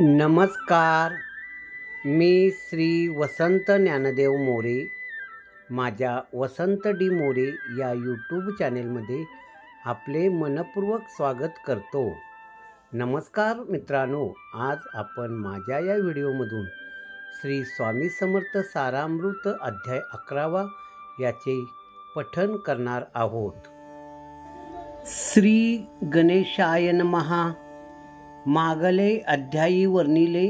नमस्कार. मी श्री वसंत ज्ञानदेव मोरे. माझ्या वसंत डी मोरे या यूट्यूब चॅनेलमध्ये आपले मनपूर्वक स्वागत करतो. नमस्कार मित्रांनो, आज आपण माझ्या या व्हिडिओमधून श्री स्वामी समर्थ सारामृत अध्याय 11 याचे पठण करणार आहोत. श्री गणेशाय नमः. मागले अध्यायी वर्णिले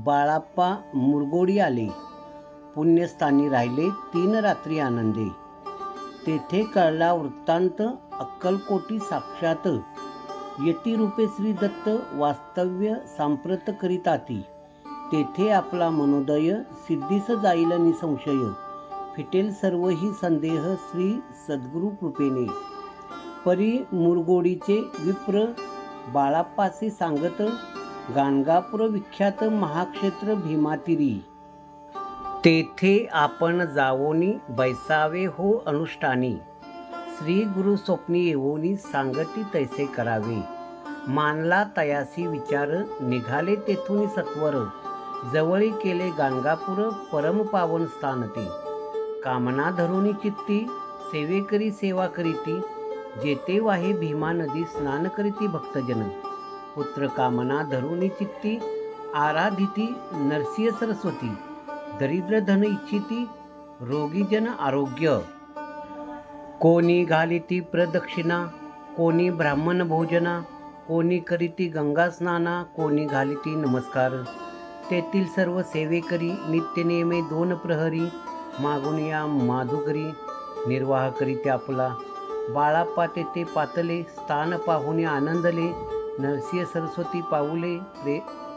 बाळाप्पा मुरगोडी आले. पुण्यस्थानी राहिले 3 रात्री आनंदे. तेथे कळला वृत्तांत अक्कलकोटी साक्षात. यती रूपे श्री दत्त वास्तव्य सांप्रत करीताती. तेथे आपला मनोदय सिद्धीस जाईल निसंशय. फिटेल सर्वही संदेह श्री सद्गुरु कृपेने. परी मुरगोडीचे विप्र बाळाप्पाचे सांगत. गाणगापूर विख्यात महाक्षेत्र भीमातिरी. तेथे आपण जावोनी बैसावे हो अनुष्ठानी. श्री गुरु स्वप्नी येवोनी सांगती तैसे करावे. मानला तयासी विचार निघाले तेथून सत्वर. जवळी केले गाणगापूर परम पावन स्थान ते. कामना धरुनी चित्ती सेवेकरी सेवा करीती. जेते वाहे भीमा नदी स्नान करीती भक्तजन. पुत्र कामना धरुनी चित्ती आराधिती नरसिंह सरस्वती. दरिद्र धन इच्छिती रोगीजन आरोग्य. कोणी घालिती प्रदक्षिणा कोणी ब्राह्मण भोजना. कोणी करीती गंगा स्नाना कोणी घालिती नमस्कार. तेथील सर्व सेवेकरी नित्यनेमे 2 प्रहरी. मागून या माधुकरी निर्वाह करीते आपला. बाळाप्पा तेथे पातले स्थान पाहुणे आनंदले. नरसिंह सरस्वती पाऊले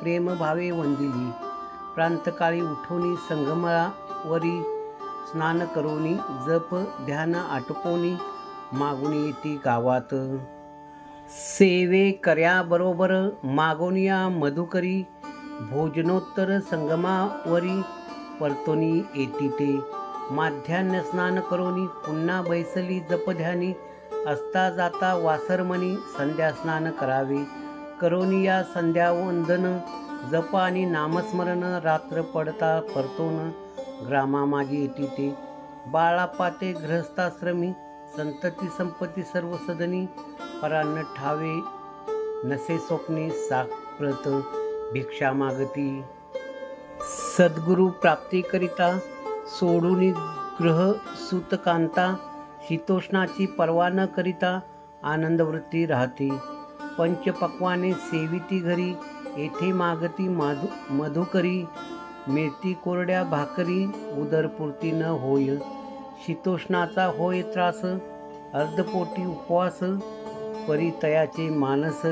प्रेम भावे वंदिली. प्रांतकाळी उठोनी संगमावरी स्नान करोनी. जप ध्यान आटपोनी मागून येती गावात. सेवे कर्याबरोबर मागून या मधुकरी. भोजनोत्तर संगमावरी परतोनी येती ते. माध्यान्ह स्नान करोनी पुन्हा बैसली जपध्यानी. असता जाता वासरमणी संध्या स्नान करावे. करोनी या संध्यावंदन जप आणि नामस्मरण. रात्र पडता परतोन ग्रामामागे येती ते. बाळाप्पा ते गृहस्थाश्रमी संतती संपत्ती सर्व सदनी. परान्न ठावे नसे स्वप्ने साप्रत भिक्षा मागती. सद्गुरु प्राप्तीकरिता सोडून ग्रह सुतकांता. शीतोष्णाची पर्वा न करिता आनंदवृत्ती राहते. पंचपक्वाने सेविती घरी. येथे मागती मधुकरी. मिळती कोरड्या भाकरी उदरपूर्ती न होय. शीतोष्णाचा होय त्रास अर्धपोटी उपवास. परितयाचे मानस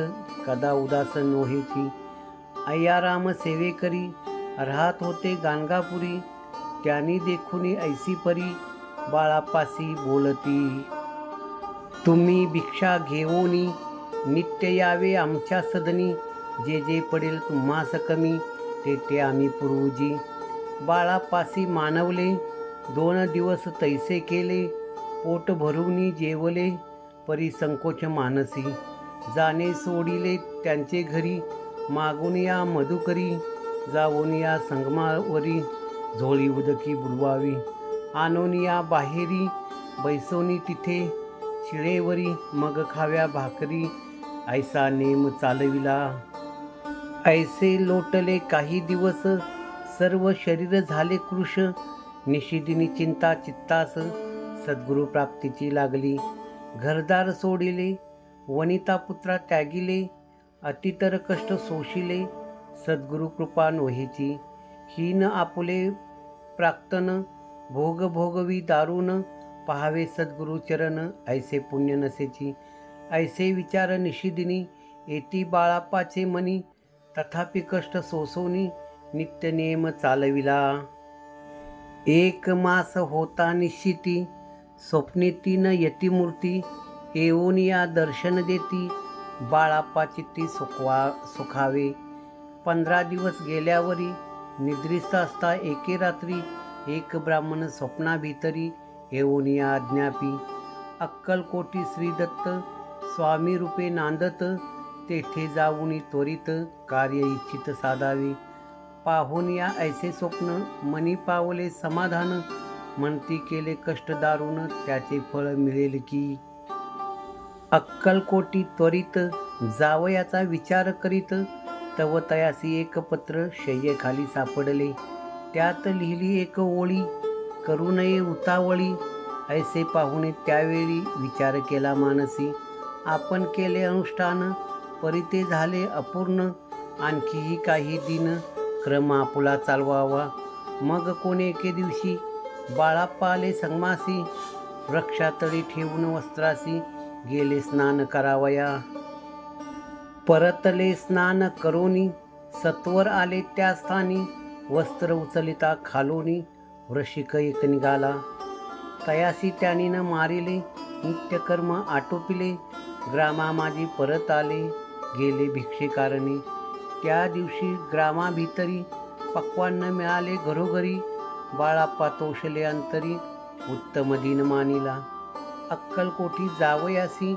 कदा उदास नोहेची. अय्याराम सेवेकरी राहत होते गाणगापुरी. त्यांनी देखुनी ऐसी परी बाळाप्पासी बोलती. तुम्ही भिक्षा घेवोनी नित्य यावे आमच्या सदनी. जे जे पडेल तुम्हास कमी ते ते आम्ही पुरवजी. बाळाप्पासी मानवले 2 दिवस तैसे केले. पोट भरूनी जेवले परी संकोच मानसी. जाणे सोडिले त्यांचे घरी. मागून या मधुकरी जावून या संगमावरी. झोळी उदकी बुडवावी आनोनिया बाहेरी. बैसोनी तिथे शिळेवरी मग खाव्या भाकरी. ऐसा नेम चालविला. ऐसे लोटले काही दिवस. सर्व शरीर झाले कृश. निशिदिनी चिंता चित्तास सद्गुरु प्राप्तीची लागली. घरदार सोडिले वनिता पुत्रा त्यागिले. अतितर कष्ट सोशिले सद्गुरु कृपा नोहेची. हीन आपुले प्राक्तन भोग भोगवी दारुण. पहावे सद्गुरु चरण ऐसे पुण्य नसेची. ऐसे विचार निशिदिनी येती बाळाप्पाचे मनी. तथापि कष्ट सोसोनी नित्य नेम चालविला. 1 मास होता निश्चिती. स्वप्ने 3 यतिमूर्ती. येवोनिया दर्शन देती. बाळाप्पा चित्ती सुखावे. 15 दिवस गेल्यावरी निद्रिस्त असता एके रात्री. एक ब्राह्मण स्वप्ना भीतरी येवोनिया अज्ञापी. अक्कलकोटी श्री दत्त स्वामी रूपे नांदत. तेथे जाऊनी त्वरित कार्य इच्छित साधावे. पाहून या ऐसे स्वप्न मनी पावले समाधान. म्हणती केले कष्ट दारुण त्याचे फळ मिळेल की. अक्कलकोटी त्वरित जावयाचा विचार करीत. तव तयासी एक पत्र शय्येखाली सापडले. त्यात लिहिली एक ओळी, करू नये उतावळी. ऐसे पाहुणे त्यावेळी विचार केला मानसी. आपण केले अनुष्ठान परी ते झाले अपूर्ण. आणखीही काही दिन क्रम आपुला चालवावा. मग कोणी एके दिवशी बाळाप्पा आले संगमासी. वृक्षातळी ठेवून वस्त्रासी गेले स्नान करावया. परतले स्नान करोनी सत्वर आले त्या स्थानी. वस्त्र उचलिता खालोनी वृश्चिक एक निघाला. तयासी त्यानी न मारिले नित्यकर्म आटोपिले. ग्रामा माझी परत आले गेले भिक्षेकारणी. त्या दिवशी ग्रामाभितरी पक्वान्न मिळाले घरोघरी. बाळाप्पा तोषले अंतरी उत्तम दिन मानिला. अक्कलकोटी जावयासी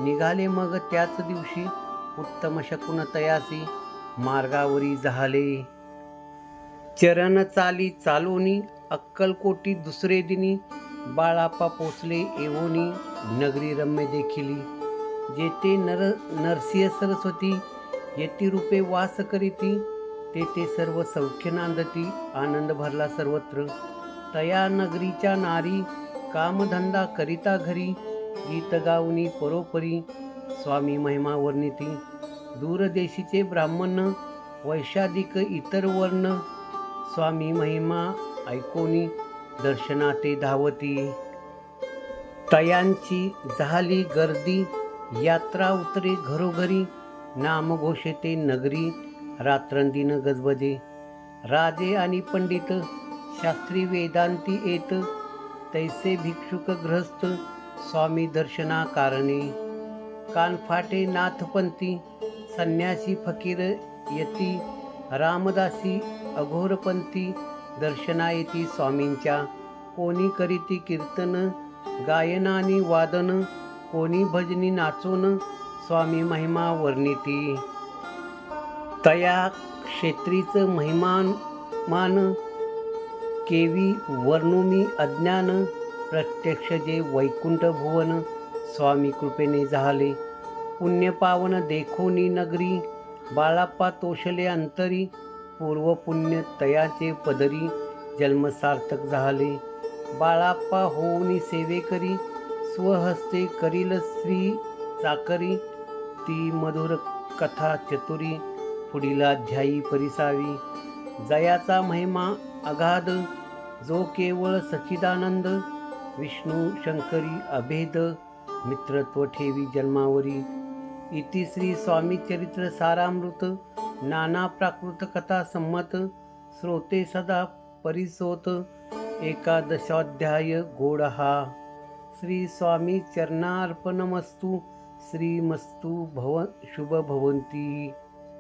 निघाले मग त्याच दिवशी. उत्तम शकुन तयासी मार्गावरी झाले. चरण चाली चालोनी अक्कलकोटी दुसरे दिनी. बाळाप्पा पोचले येवोनी नगरी रम्य देखिली. जेथे नरसिंह सरस्वती येती रूपे वास करीती. तेथे सर्व सौख्य नांदती आनंद भरला सर्वत्र. तया नगरीच्या नारी कामधंदा करिता घरी. गीत गाऊनी परोपरी स्वामी महिमा वर्णिती. दूरदेशीचे ब्राह्मण वैशाधिक इतर वर्ण. स्वामी महिमा ऐकोनी दर्शनाते धावती. तयांची झाली गर्दी यात्रा उतरे घरोघरी. नाम घोषते नगरी रात्रंदिन गजबजे. राजे आणि पंडित शास्त्री वेदांती येत. तैसे भिक्षुक गृहस्थ स्वामी दर्शना कारणे. कानफाटे नाथपंथी संन्यासी फकीर यती. रामदासी अघोरपंथी दर्शना येती स्वामींच्या. कोणी करीती कीर्तन गायनानी वादन. कोणी भजनी नाचून स्वामी महिमा वर्णिती. तया क्षेत्रीच महिमान केवी वर्णुमी अज्ञान. प्रत्यक्ष जे वैकुंठ भुवन स्वामी कृपेने झाले. पुण्यपावन देखोनी नगरी. बाळाप्पा तोषले अंतरी. पूर्व पुण्य तयाचे पदरी जन्म सार्थक झाले. बाळाप्पा होऊनी सेवेकरी. स्वहस्ते करील श्री चाकरी. ती मधुर कथा चतुरी पुढील अध्यायी परिसावी. जयाचा महिमा अगाध जो केवळ सच्चिदानंद. विष्णू शंकरी अभेद मित्रत्व ठेवी जन्मावरी. इति श्री स्वामी चरित्र सारामृत. नाना प्राकृत कथा संमत. श्रोते सदा परिसोत. एकादशाध्याय गोड हा. श्री स्वामी चरणार्पणमस्तु. श्रीमस्तु शुभ भवंती.